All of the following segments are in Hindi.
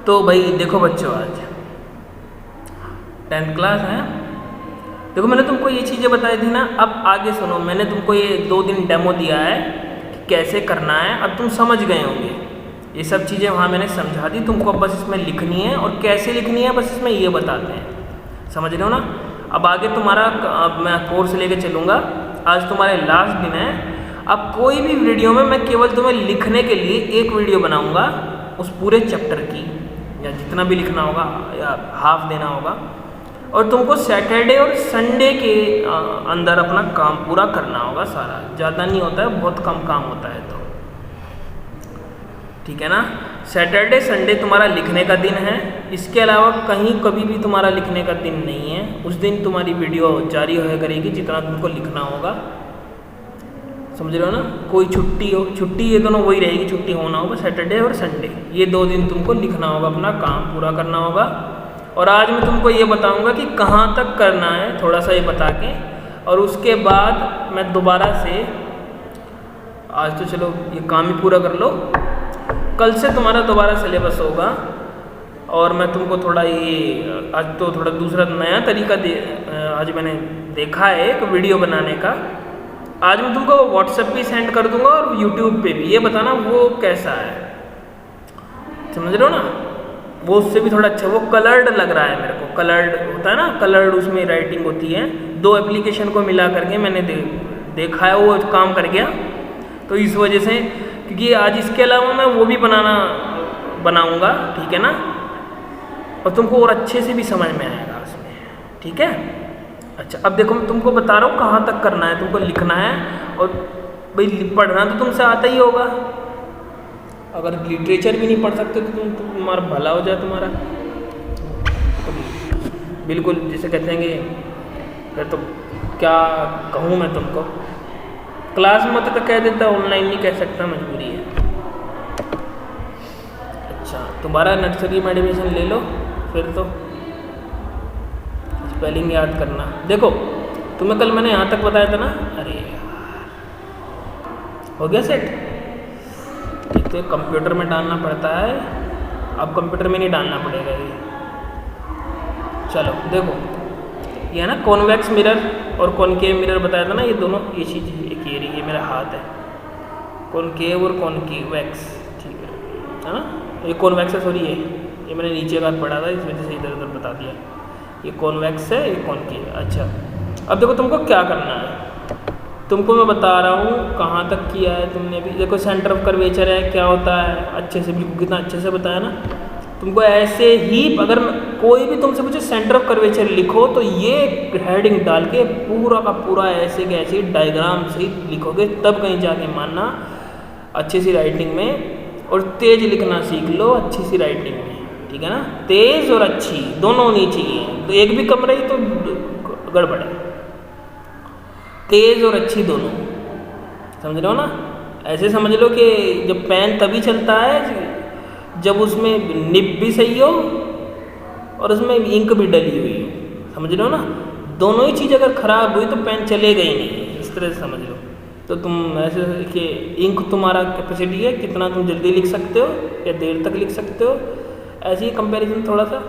तो भाई देखो बच्चों, आज 10th क्लास है। देखो मैंने तुमको ये चीज़ें बताई थी ना, अब आगे सुनो। मैंने तुमको ये 2 दिन डेमो दिया है कि कैसे करना है, अब तुम समझ गए होंगे। ये सब चीज़ें वहाँ मैंने समझा दी तुमको, अब बस इसमें लिखनी है। और कैसे लिखनी है बस इसमें ये बताते हैं, समझ रहे हो ना। अब आगे तुम्हारा अब मैं कोर्स लेके चलूँगा। आज तुम्हारे लास्ट दिन है। अब कोई भी वीडियो में मैं केवल तुम्हें लिखने के लिए एक वीडियो बनाऊँगा उस पूरे चैप्टर की, या जितना भी लिखना होगा या हाफ देना होगा। और तुमको सैटरडे और संडे के अंदर अपना काम पूरा करना होगा सारा। ज़्यादा नहीं होता है, बहुत कम काम होता है। तो ठीक है ना। सैटरडे संडे तुम्हारा लिखने का दिन है। इसके अलावा कहीं कभी भी तुम्हारा लिखने का दिन नहीं है। उस दिन तुम्हारी वीडियो जारी होया करेगी जितना तुमको लिखना होगा, समझ रहे हो ना। कोई छुट्टी हो, छुट्टी ये दोनों वही रहेगी, छुट्टी होना होगा सैटरडे और संडे। ये 2 दिन तुमको लिखना होगा, अपना काम पूरा करना होगा। और आज मैं तुमको ये बताऊंगा कि कहाँ तक करना है, थोड़ा सा ये बता के। और उसके बाद मैं दोबारा से, आज तो चलो ये काम ही पूरा कर लो, कल से तुम्हारा दोबारा सिलेबस होगा। और मैं तुमको थोड़ा ये आज तो थोड़ा दूसरा नया तरीका आज मैंने देखा है एक वीडियो बनाने का। आज मैं तुमको व्हाट्सएप पे सेंड कर दूंगा और यूट्यूब पे भी। ये बताना वो कैसा है, समझ रहे हो ना। वो उससे भी थोड़ा अच्छा, वो कलर्ड लग रहा है मेरे को। कलर्ड होता है ना, कलर्ड उसमें राइटिंग होती है। 2 एप्लीकेशन को मिला करके मैंने देखा है, वो काम कर गया। तो इस वजह से, क्योंकि आज इसके अलावा मैं वो भी बनाऊंगा, ठीक है ना। और तुमको और अच्छे से भी समझ में आएगा उसमें, ठीक है। अच्छा, अब देखो मैं तुमको बता रहा हूँ कहाँ तक करना है। तुमको लिखना है, और भाई पढ़ना तो तुमसे आता ही होगा। अगर लिटरेचर भी नहीं पढ़ सकते तो तुम्हारा भला हो जाए तुम्हारा। तो बिल्कुल जिसे कहते हैं कि फिर तो क्या कहूँ मैं तुमको, क्लास में तो कह देता, ऑनलाइन नहीं कह सकता, मजबूरी है। अच्छा, दोबारा नर्सरी में एडमिशन ले लो। फिर तो स्पेलिंग याद करना। देखो तुम्हें कल मैंने यहाँ तक बताया था ना। अरे यार, हो गया सेट। ठीक, तो कंप्यूटर में डालना पड़ता है, अब कंप्यूटर में नहीं डालना पड़ेगा ये। चलो देखो, ये है ना कॉन्वेक्स मिरर और कॉनकेव मिरर बताया था ना। ये दोनों ये चीज़ एक ये रही, ये मेरा हाथ है, कॉनकेव और कॉनकेवेक्स, ठीक है ना। ये कॉन्वेक्स है, सॉरी ये मैंने नीचे बात पढ़ा था, इस वजह से इधर उधर बता दिया। ये कॉन्वेक्स है, ये कॉनकेव। अच्छा, अब देखो तुमको क्या करना है। तुमको मैं बता रहा हूँ कहाँ तक किया है तुमने भी। देखो सेंटर ऑफ कर्वेचर है, क्या होता है, अच्छे से, बिल्कुल कितना अच्छे से बताया ना तुमको। ऐसे ही अगर कोई भी तुमसे पूछे सेंटर ऑफ कर्वेचर लिखो, तो ये हेडिंग डाल के पूरा का पूरा ऐसे के ऐसे डायग्राम से लिखोगे, तब कहीं जाके मानना अच्छी सी राइटिंग में। और तेज लिखना सीख लो अच्छी सी राइटिंग में, ठीक है ना। तेज और अच्छी दोनों होनी चाहिए, तो एक भी कम रही तो गड़बड़ है। तेज और अच्छी दोनों, समझ रहे हो ना। ऐसे समझ लो कि जब पेन तभी चलता है जब उसमें निब भी सही हो और उसमें इंक भी डली हुई हो, समझ रहे हो ना। दोनों ही चीज़ अगर खराब हुई तो पेन चलेगा ही नहीं, इस तरह से समझ लो। तो तुम ऐसे कि इंक तुम्हारा कैपेसिटी है, कितना तुम जल्दी लिख सकते हो या देर तक लिख सकते हो, ऐसे ही कंपैरिजन थोड़ा सा।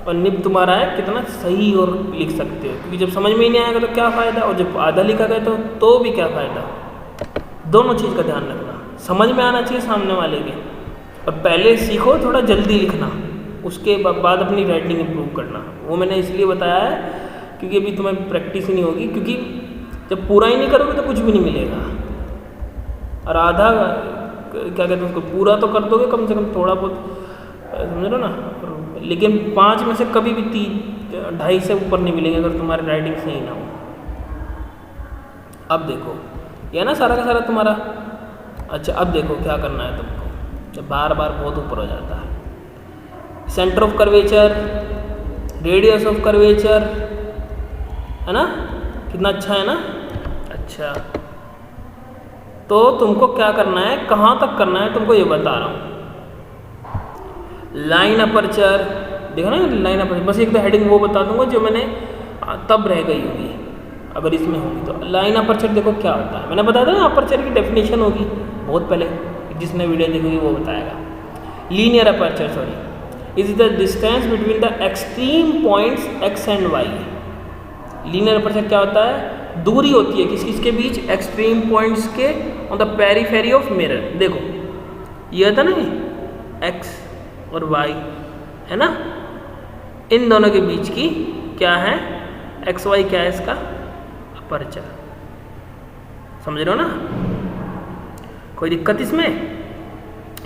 और निब तुम्हारा है, कितना सही और लिख सकते हो। क्योंकि जब समझ में ही नहीं आएगा तो क्या फ़ायदा, और जब आधा लिखा गया तो भी क्या फ़ायदा। दोनों चीज़ का ध्यान रखना, समझ में आना चाहिए सामने वाले के। और पहले सीखो थोड़ा जल्दी लिखना, उसके बाद अपनी राइटिंग इम्प्रूव करना। वो मैंने इसलिए बताया है क्योंकि अभी तुम्हें प्रैक्टिस ही नहीं होगी, क्योंकि जब पूरा ही नहीं करोगे तो कुछ भी नहीं मिलेगा। और आधा क्या कहते हैं उसको, पूरा तो कर दोगे कम से कम थोड़ा बहुत, समझ लो ना। लेकिन 5 में से कभी भी 2.5 से ऊपर नहीं मिलेंगे अगर तुम्हारी राइटिंग सही ना हो। अब देखो ये ना सारा का सारा तुम्हारा। अच्छा, अब देखो क्या करना है तुमको, जब बार बार बहुत ऊपर हो जाता है। Centre of curvature, radius of curvature, है ना, कितना अच्छा है ना। अच्छा, तो तुमको क्या करना है, कहाँ तक करना है तुमको ये बता रहा हूँ। लाइन अपर्चर, देखो ना लाइन अपर्चर, बस एक तो हेडिंग वो बता दूंगा जो मैंने तब रह गई होगी अगर इसमें होगी तो। लाइन अपर्चर देखो क्या होता है, मैंने बताया था ना अपर्चर की डेफिनेशन होगी बहुत पहले, जिसने वीडियो देखी होगी वो बताएगा। Linear aperture, sorry is the distance between the extreme points x and y। Linear aperture क्या होता है? दूरी होती है किस किसके बीच? एक्सट्रीम पॉइंट्स के on the periphery of mirror. देखो ये था ना x और y है ना, इन दोनों के बीच की क्या है? एक्स वाई क्या है इसका? अपर्चर। समझ रहे हो ना? कोई दिक्कत इसमें?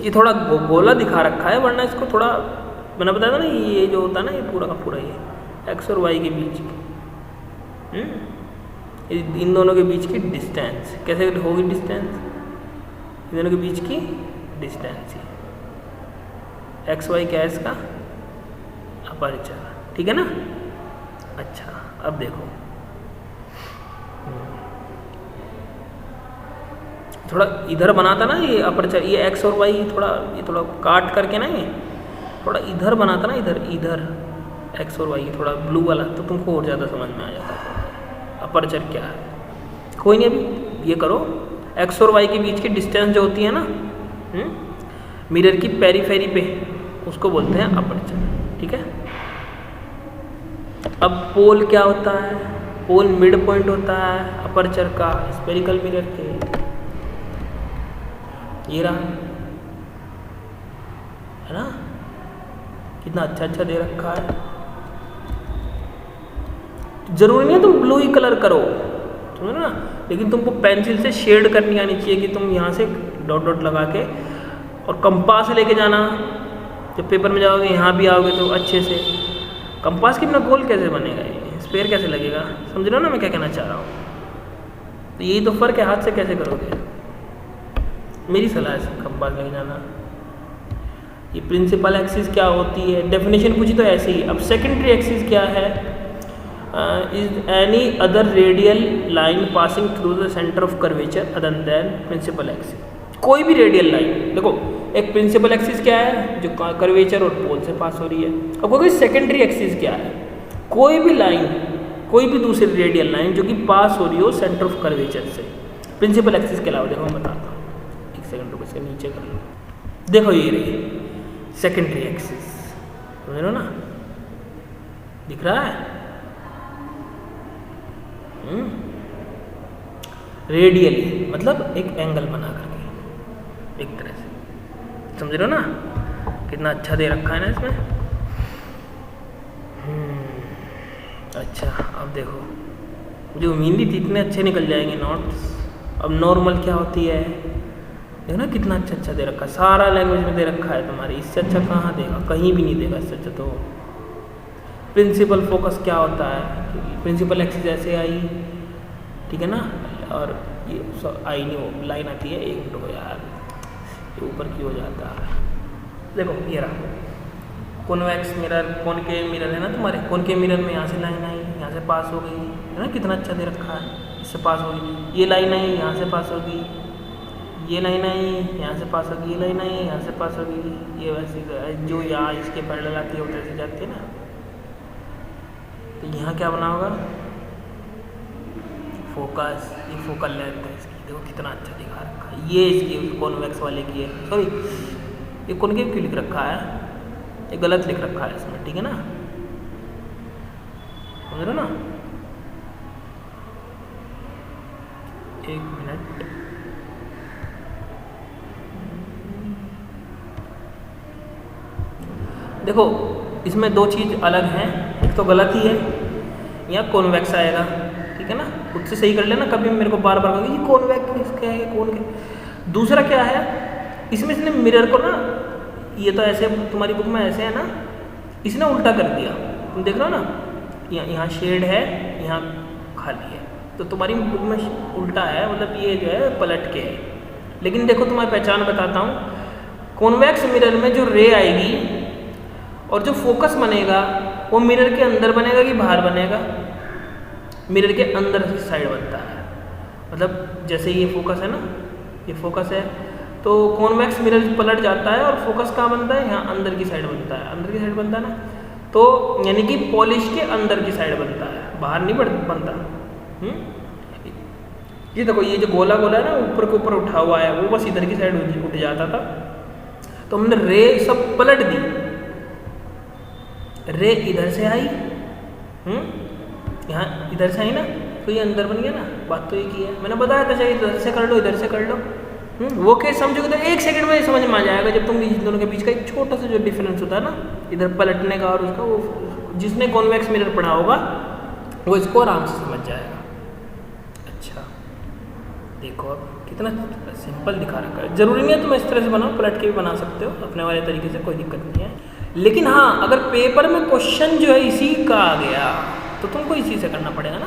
ये थोड़ा गोला दिखा रखा है, वरना इसको थोड़ा मैंने बताया था ना, ये जो होता है ना, ये पूरा का पूरा ये एक्स और वाई के बीच की इन दोनों के बीच की डिस्टेंस कैसे होगी? डिस्टेंस इन दोनों के बीच की डिस्टेंस ही एक्स वाई क्या है इसका? अपर्चर। ठीक है ना? अच्छा अब देखो थोड़ा इधर बनाता ना ये अपर्चर, ये एक्स और वाई ये थोड़ा काट करके ना, ये थोड़ा इधर बनाता ना, इधर एक्स और वाई थोड़ा ब्लू वाला, तो तुमको और ज़्यादा समझ में आ जाता अपर्चर क्या है। कोई नहीं, अभी ये करो, एक्स और वाई के बीच की डिस्टेंस जो होती है ना मिरर की पेरीफेरी पे, उसको बोलते हैं अपर्चर। ठीक है? अब पोल क्या होता है? पोल मिड पॉइंट होता है अपर्चर का स्फेरिकल मिरर के। ये रहा है ना, कितना अच्छा अच्छा दे रखा है। जरूरी नहीं है तुम ब्लू ही कलर करो, समझ ना, लेकिन तुमको पेंसिल से शेड करनी आनी चाहिए कि तुम यहाँ से डॉट डॉट लगा के, और कंपास लेके जाना। जब पेपर में जाओगे यहाँ भी आओगे तो अच्छे से कंपास की बिना गोल कैसे बनेगा, ये स्पेयर कैसे लगेगा? समझ रहे हो ना मैं क्या कहना चाह रहा हूँ? तो यही तो फ़र्क है, हाथ से कैसे करोगे। मेरी सलाह है कंपास लेके जाना। ये प्रिंसिपल एक्सिस क्या होती है? डेफिनेशन पूछी तो ऐसे ही। अब सेकेंडरी एक्सिस क्या है? Is any other radial line passing through the centre of curvature other than principal axis. कोई भी रेडियल लाइन, देखो एक प्रिंसिपल एक्सिस क्या है जो कर्वेचर और पोल से पास हो रही है। अब कोई सेकेंडरी एक्सिस क्या है? कोई भी लाइन, कोई भी दूसरी रेडियल लाइन जो कि पास हो रही हो सेंटर ऑफ कर्वेचर से, प्रिंसिपल एक्सिस के अलावा। देखो मैं बताता हूँ, एक सेकंड रुको, इसके नीचे कर लो। देखो ये रही सेकेंडरी एक्सिस, समझ रहे हो ना? दिख रहा है? रेडियली मतलब एक एंगल बना करके, एक तरह से, समझ रहे हो ना? कितना अच्छा दे रखा है ना इसमें। अच्छा अब देखो, मुझे उम्मीद नहीं थी इतने अच्छे निकल जाएंगे नोट्स। अब नॉर्मल क्या होती है, देखो ना कितना अच्छा अच्छा दे रखा है, सारा लैंग्वेज में दे रखा है तुम्हारी। इससे अच्छा कहाँ देगा? कहीं भी नहीं देगा इससे अच्छा। तो प्रिंसिपल फोकस क्या होता है? प्रिंसिपल एक्सिस ऐसे आई, ठीक है ना, और ये आई नहीं, वो लाइन आती है, एक मिनट को यार, ये ऊपर की हो जाता है। देखो ये रहा कॉन्वेक्स मिरर, कॉनकेव मिरर है ना तुम्हारे। कॉनकेव मिरर में यहाँ से लाइन आई, यहाँ से पास हो गई, है ना? कितना अच्छा दे रखा है, इससे पास होगी। ये लाइन आई, यहाँ से पास होगी, ये लाइन आई, यहाँ से पास होगी, ये लाइन आई, यहाँ से पास होगी। ये वैसे जो यहाँ इसके पैरेलल आती है वो ऐसे जाती है ना। तो यहाँ क्या बना होगा? फोकस, ये फोकल लेंथ है इसकी। देखो कितना अच्छा दिखा रखा है। ये इसकी कॉन्वेक्स वाले की है, सॉरी ये कॉनकेव क्यों लिख रखा है? ये गलत लिख रखा है इसमें, ठीक है ना? समझ रहे हो ना? एक मिनट, देखो इसमें दो चीज़ अलग हैं। एक तो गलत ही है, यहाँ कॉन्वेक्स आएगा, ठीक है ना? खुद से सही कर लेना, कभी मेरे को बार बार कहोगे ये कॉन्वेक्स क्या है, कौन क्या। दूसरा क्या है, इसमें इसने मिरर को ना, ये तो ऐसे तुम्हारी बुक में ऐसे है ना, इसने उल्टा कर दिया। तुम देख रहे हो ना, यहाँ शेड है, यहाँ खाली है, तो तुम्हारी बुक में उल्टा है, मतलब ये जो है पलट के है। लेकिन देखो तुम्हारी पहचान बताता हूँ, कॉन्वेक्स मिरर में जो रे आएगी और जो फोकस बनेगा वो मिरर के अंदर बनेगा कि बाहर बनेगा? मिरर के अंदर साइड बनता है। मतलब जैसे ये फोकस है ना, ये फोकस है, तो कॉन्वेक्स मिरर पलट जाता है और फोकस कहाँ बनता है? यहाँ अंदर की साइड बनता है, अंदर की साइड बनता है ना, तो यानी कि पॉलिश के अंदर की साइड बनता है, बाहर नहीं बनता। ये देखो ये जो गोला गोला है ना, ऊपर के ऊपर उठा हुआ है, वो बस इधर की साइड उठ जाता था। तो हमने रे सब पलट दी, रे इधर से आई, यहाँ इधर से आई ना, तो ये अंदर बन गया ना। बात तो एक ही है, मैंने बताया था चाहिए इधर से कर लो इधर से कर लो। वो केस समझोगे तो 1 सेकंड में समझ में आ जाएगा, जब तुम इन दोनों के बीच का एक छोटा सा जो डिफरेंस होता है ना इधर पलटने का और उसका, वो जिसने कॉन्वेक्स मिरर पढ़ा होगा वो इसको आराम से समझ जाएगा। अच्छा देखो अब कितना सिंपल दिखा रखा है। ज़रूरी नहीं है तुम इस तरह से बनाओ, पलट के भी बना सकते हो अपने वाले तरीके से, कोई दिक्कत नहीं है। लेकिन हाँ, अगर पेपर में क्वेश्चन जो है इसी का आ गया तो तुमको इसी से करना पड़ेगा ना,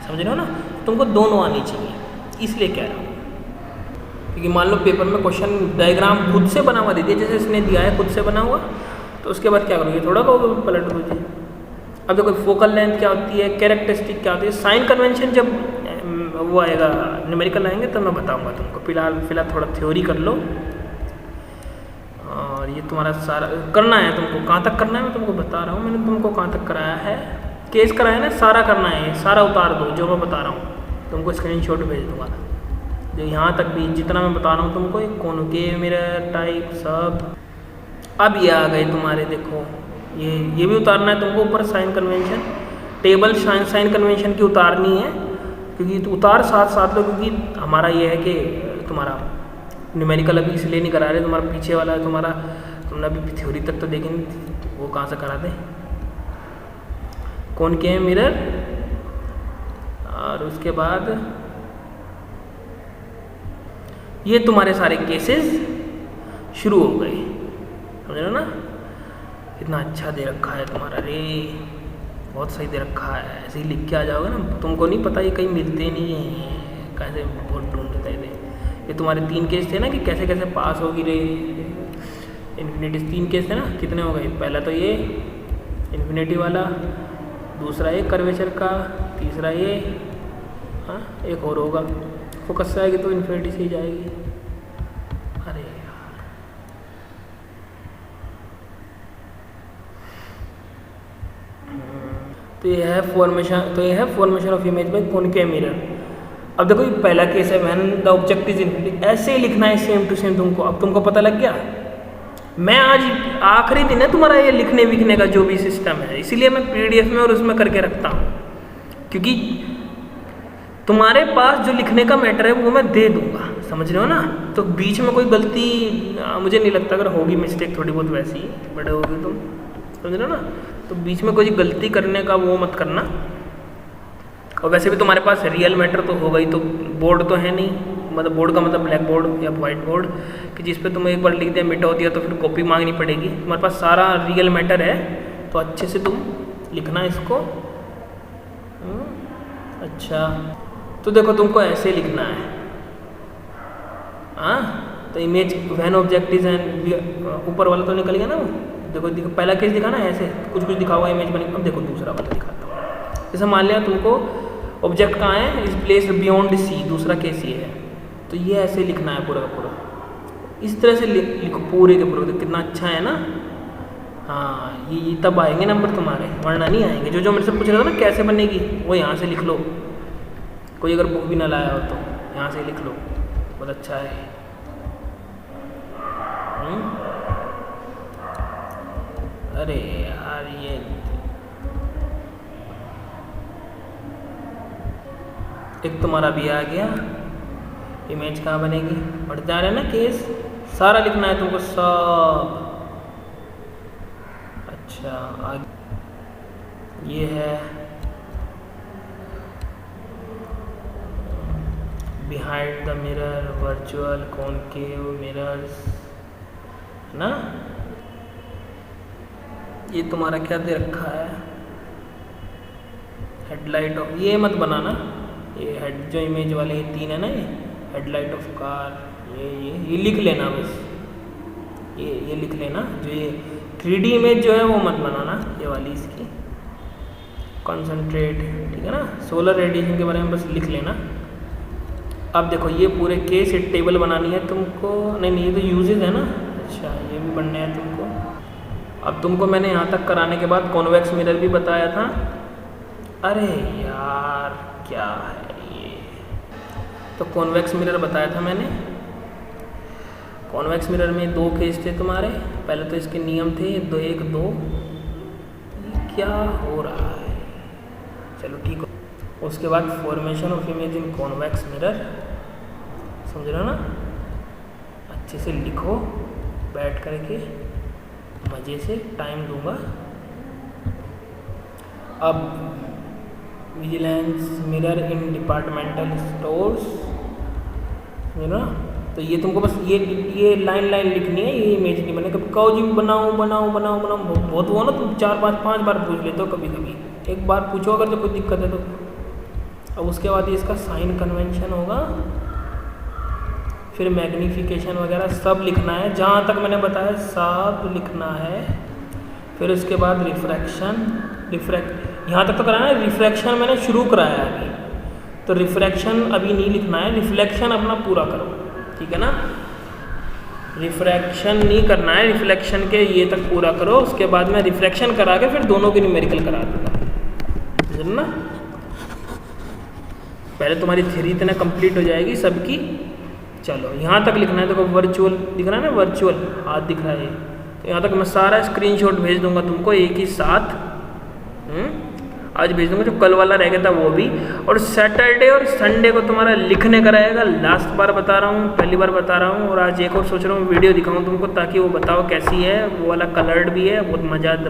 समझ रहे हो ना। तुमको दोनों आनी चाहिए, इसलिए कह रहा हूँ। क्योंकि मान लो पेपर में क्वेश्चन डायग्राम खुद से बना हुआ दे दिया, जैसे इसने दिया है खुद से बना हुआ, तो उसके बाद क्या करोगे, थोड़ा कहोगे पलट दीजिए। अब देखो फोकल लेंथ क्या होती है, कैरेक्टरिस्टिक क्या होती है, साइन कन्वेंशन जब वो आएगा न्यूमेरिकल आएंगे तब मैं बताऊंगा तुमको। फिलहाल थोड़ा थ्योरी कर लो। और ये तुम्हारा सारा करना है तुमको, कहाँ तक करना है मैं तुमको बता रहा हूँ। मैंने तुमको कहाँ तक कराया है, केस कराया ना, सारा करना है, सारा उतार दो जो मैं बता रहा हूँ। तुमको स्क्रीनशॉट भेज दूँगा जो यहाँ तक भी जितना मैं बता रहा हूँ तुमको, एक कोनके मिरर टाइप सब। अब ये आ गए तुम्हारे, देखो ये भी उतारना है तुमको ऊपर, sign convention table sign convention की उतारनी है, क्योंकि तो उतार साथ लो, क्योंकि हमारा ये है कि तुम्हारा न्यूमेरिकल अभी इसलिए नहीं करा रहे, तुम्हारा पीछे वाला है तुम्हारा, तुमने अभी थ्योरी तक तो देखी नहीं, वो कहाँ से करा दे। कॉनकेव मिरर और उसके बाद ये तुम्हारे सारे केसेस शुरू हो गए, समझ रहे हो ना। इतना अच्छा दे रखा है तुम्हारा, रे बहुत सही दे रखा है। ऐसे ही लिख के आ जाओगे ना, तुमको नहीं पता ये कहीं मिलते नहीं हैं, कैसे बहुत ढूंढते थे। ये तुम्हारे 3 केस थे ना कि कैसे कैसे पास होगी रे, इन्फिनिटी 3 केस थे ना, कितने हो गए। पहला तो ये इन्फिनिटी वाला, दूसरा ये कर्वेचर का, तीसरा ये, हाँ एक और होगा, फोकस से आएगी तो इन्फिनिटी से ही जाएगी। अरे यार तो ये है formation of image by concave mirror. अब देखो ये पहला केस है, when the object is infinity, ऐसे ही लिखना है सेम टू सेम तुमको। अब तुमको पता लग गया, मैं आज आखिरी दिन है तुम्हारा ये लिखने विखने का जो भी सिस्टम है, इसीलिए मैं PDF में और उसमें करके रखता हूँ, क्योंकि तुम्हारे पास जो लिखने का मैटर है वो मैं दे दूंगा, समझ रहे हो ना। तो बीच में कोई गलती मुझे नहीं लगता, अगर होगी मिस्टेक थोड़ी बहुत वैसी बड़े होगी तुम, समझ रहे हो ना। तो बीच में कोई गलती करने का वो मत करना। और वैसे भी तुम्हारे पास रियल मैटर तो होगा ही, तो बोर्ड तो है नहीं, मतलब बोर्ड का मतलब ब्लैक बोर्ड या वाइट बोर्ड, कि जिस पे तुम एक बार लिख दिया मिटा दिया तो फिर कॉपी मांगनी पड़ेगी। तुम्हारे पास सारा रियल मैटर है, तो अच्छे से तुम लिखना इसको। अच्छा तो देखो तुमको ऐसे लिखना है, हाँ। तो image when object is an, ऊपर वाला तो निकल गया ना वो। देखो पहला केस दिखा ना, ऐसे कुछ दिखा हुआ इमेज बनी। अब देखो दूसरा वाला दिखाता हूँ। जैसे मान लिया तुमको ऑब्जेक्ट कहाँ है, इज प्लेस बियॉन्ड सी, दूसरा केस ये है, तो ये ऐसे लिखना है पूरा का पूरा, इस तरह से लिखो पूरे के पूरे। कितना अच्छा है ना। हाँ ये तब आएंगे नंबर तुम्हारे, वरना नहीं आएंगे। जो मेरे से पूछ रहा था ना कैसे बनेगी, वो यहाँ से लिख लो। कोई अगर बुक भी ना लाया हो तो यहाँ से लिख लो, बहुत अच्छा है। अरे यार ये एक तुम्हारा भी आ गया, इमेज कहाँ बनेगी, बढ़ जा रहा है ना केस, सारा लिखना है तुमको सब। अच्छा आगे ये है behind the mirror virtual concave mirrors ना। ये तुम्हारा क्या दे रखा है, हेडलाइट ऑफ, ये मत बनाना, ये हेड जो इमेज वाले ये 3 है ना, ये हेडलाइट ऑफ कार, ये लिख लेना बस, ये लिख लेना। जो ये 3D इमेज जो है वो मत बनाना, ये वाली इसकी कॉन्सेंट्रेट, ठीक है ना। सोलर रेडिएशन के बारे में बस लिख लेना। अब देखो ये पूरे केस एक टेबल बनानी है तुमको, नहीं ये तो यूजेज है ना। अच्छा ये भी बनने हैं तुमको। अब तुमको मैंने यहाँ तक कराने के बाद कॉन्वेक्स मिरर भी बताया था। अरे यार क्या है ये, तो कॉन्वेक्स मिरर बताया था मैंने। कॉन्वेक्स मिरर में 2 केस थे तुम्हारे, पहले तो इसके नियम थे 1 2, क्या हो रहा है। चलो ठीक हो। उसके बाद formation of image in convex mirror, समझ रहे हो ना, अच्छे से लिखो बैठ करके, मज़े से, टाइम दूंगा। अब विजिलेंस मिरर इन डिपार्टमेंटल स्टोर्स, समझ ना। तो ये तुमको बस ये लाइन लिखनी है, ये इमेज नहीं बने। कभी कहो जी बनाऊँ बहुत वो ना, तुम 4-5 बार पूछ लेते हो कभी, एक बार पूछो अगर तो कोई दिक्कत है तो। अब उसके बाद इसका साइन कन्वेंशन होगा, फिर मैग्नीफिकेशन वगैरह सब लिखना है, जहाँ तक मैंने बताया सब लिखना है। फिर उसके बाद यहाँ तक तो कराना है। रिफ्रैक्शन मैंने शुरू कराया अभी, तो रिफ्रैक्शन अभी नहीं लिखना है, रिफ्लेक्शन अपना पूरा करो, ठीक है ना। रिफ्रैक्शन नहीं करना है, रिफ्लेक्शन के ये तक पूरा करो, उसके बाद मैं रिफ्रैक्शन करा के फिर दोनों की न्यूमेरिकल करा दूँगा, समझ ना। पहले तुम्हारी थ्योरी इतना कंप्लीट हो जाएगी सबकी। चलो यहाँ तक लिखना है, देखो वर्चुअल दिख रहा है ना, वर्चुअल हाथ दिख रहा है, तो यहाँ तक मैं सारा स्क्रीनशॉट भेज दूंगा तुमको एक ही साथ। आज भेज दूंगा, जो कल वाला रह गया था वो भी। और सैटरडे और संडे को तुम्हारा लिखने का रहेगा, लास्ट बार बता रहा हूँ, पहली बार बता रहा हूँ। और आज एक और सोच रहा हूँ वीडियो दिखाऊँ तुमको, ताकि वो बताओ कैसी है। वो वाला कलर्ड भी है, बहुत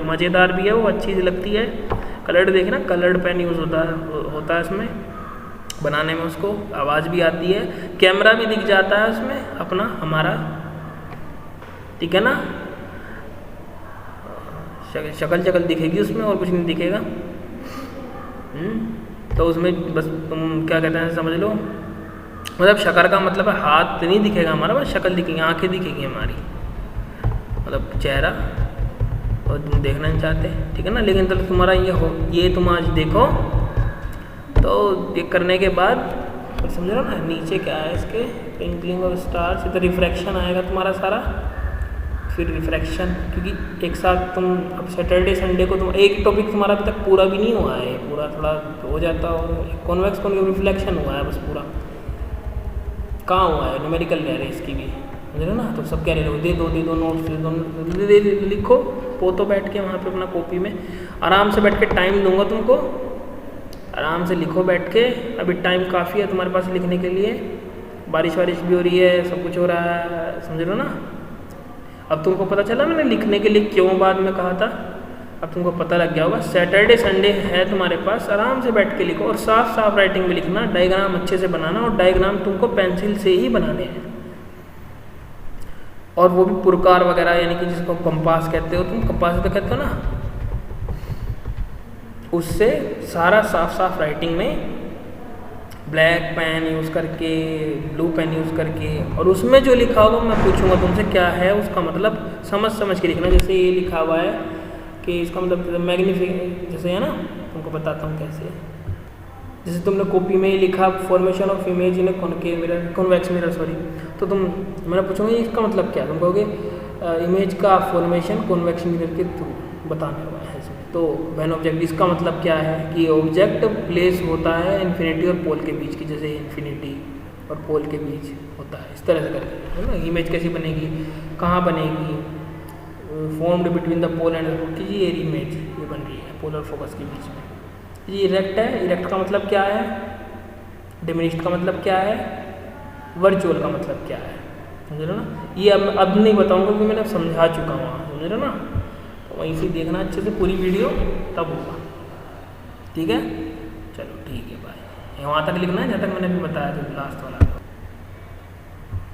मज़ेदार भी है, वो अच्छी सी लगती है। कलर्ड देखिए ना, कलर्ड पेन यूज़ होता है इसमें बनाने में, उसको आवाज़ भी आती है, कैमरा भी दिख जाता है उसमें अपना हमारा, ठीक है ना। शक्ल दिखेगी उसमें, और कुछ नहीं दिखेगा। तो उसमें बस तुम क्या कहते हैं समझ लो, मतलब शक्ल का मतलब है हाथ नहीं दिखेगा हमारा, बस शक्ल दिखेगी, आंखें दिखेगी हमारी, मतलब चेहरा, और तुम देखना नहीं चाहते, ठीक है ना। लेकिन तो तुम्हारा ये तुम आज देखो, तो ये करने के बाद समझ रहे हो ना, नीचे क्या है इसके, ट्विंकलिंग ऑफ स्टार्स, तो रिफ्रैक्शन आएगा तुम्हारा सारा। फिर रिफ्रैक्शन, क्योंकि एक साथ तुम अब सैटरडे संडे को तुम एक टॉपिक तुम्हारा अभी तक पूरा भी नहीं हुआ है, पूरा थोड़ा हो जाता, और कॉन्वेक्स रिफ्लेक्शन हुआ है बस, पूरा कहाँ हुआ है, न्यूमेरिकल रह रहे इसकी भी, समझ रहे ना। तो सब कह रहे हो दे दो नोट्स दे दो, लिखो पोतो बैठ के वहाँ पे अपना कॉपी में, आराम से बैठ के टाइम दूंगा तुमको, आराम से लिखो बैठ के। अभी टाइम काफ़ी है तुम्हारे पास लिखने के लिए, बारिश भी हो रही है, सब कुछ हो रहा है, समझ रहे हो ना। अब तुमको पता चला मैंने लिखने के लिए क्यों बाद में कहा था, अब तुमको पता लग गया होगा। सैटरडे संडे है तुम्हारे पास, आराम से बैठ के लिखो, और साफ राइटिंग में लिखना, डायग्राम अच्छे से बनाना, और डायग्राम तुमको पेंसिल से ही बनाने हैं, और वो भी पुरकार वगैरह, यानी कि जिसको कंपास कहते हो तुम, कंपास तो कहते हो ना, उससे सारा साफ राइटिंग में ब्लैक पेन यूज़ करके, ब्लू पेन यूज़ करके, और उसमें जो लिखा होगा मैं पूछूंगा तुमसे क्या है उसका मतलब, समझ के लिखना। जैसे ये लिखा हुआ है कि इसका मतलब मैग्नीफिक, जैसे है ना, तुमको बताता हूँ कैसे। जैसे तुमने कॉपी में ही लिखा formation of image in convex mirror, sorry, तो मैंने पूछूंगा इसका मतलब क्या, तुम कहोगे इमेज का फॉर्मेशन कॉन्वेक्स मिरर के थ्रू बताने हुआ है इसमें। तो व्हेन ऑब्जेक्ट, इसका मतलब क्या है कि ऑब्जेक्ट प्लेस होता है इन्फिनिटी और पोल के बीच की, जैसे इन्फिनिटी और पोल के बीच होता है, इस तरह से करके, है ना। इमेज कैसी बनेगी, कहाँ बनेगी, formed between the pole and the, ये इमेज ये बन रही है पोलर फोकस के बीच में। ये इरेक्ट है, इरेक्ट का मतलब क्या है, डिमिनिश्ड का मतलब क्या है, वर्चुअल का मतलब क्या है, समझ रहे हो ना। ये अब नहीं बताऊंगा क्योंकि मैंने समझा चुका हूँ, समझ रहे हो ना। तो वहीं से देखना अच्छे से पूरी वीडियो, तब होगा, ठीक है। चलो ठीक है, बाय। वहाँ तक लिखना है जहाँ तक मैंने भी बताया, जो लास्ट वाला।